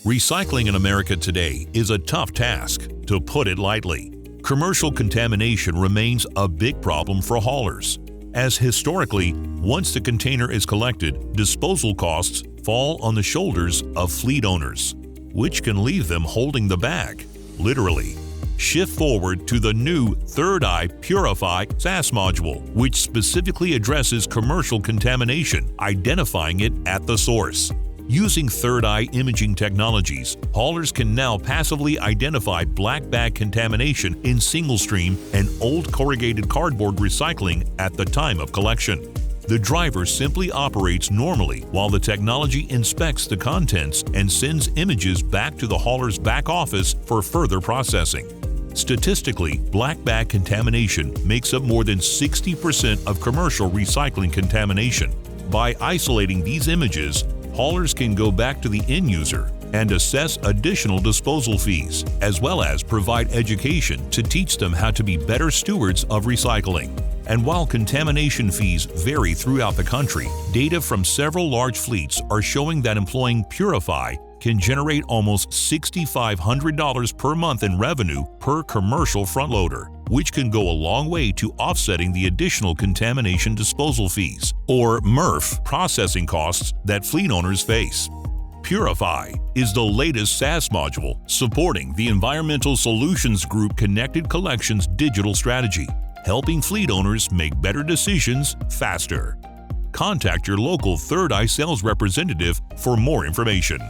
Recycling in America today is a tough task, to put it lightly. Commercial contamination remains a big problem for haulers, as historically, once the container is collected, disposal costs fall on the shoulders of fleet owners, which can leave them holding the bag, literally. Shift forward to the new Eye Purif-Eye SaaS module, which specifically addresses commercial contamination, identifying it at the source. Using third-eye imaging technologies, haulers can now passively identify black bag contamination in single-stream and old corrugated cardboard recycling at the time of collection. The driver simply operates normally while the technology inspects the contents and sends images back to the hauler's back office for further processing. Statistically, black bag contamination makes up more than 60% of commercial recycling contamination. By isolating these images, haulers can go back to the end user and assess additional disposal fees, as well as provide education to teach them how to be better stewards of recycling. And while contamination fees vary throughout the country, data from several large fleets are showing that employing Purif-Eye can generate almost $6,500 per month in revenue per commercial front loader, which can go a long way to offsetting the additional contamination disposal fees, or MRF, processing costs that fleet owners face. Purif-Eye is the latest SaaS module supporting the Environmental Solutions Group Connected Collections digital strategy, helping fleet owners make better decisions faster. Contact your local Third Eye sales representative for more information.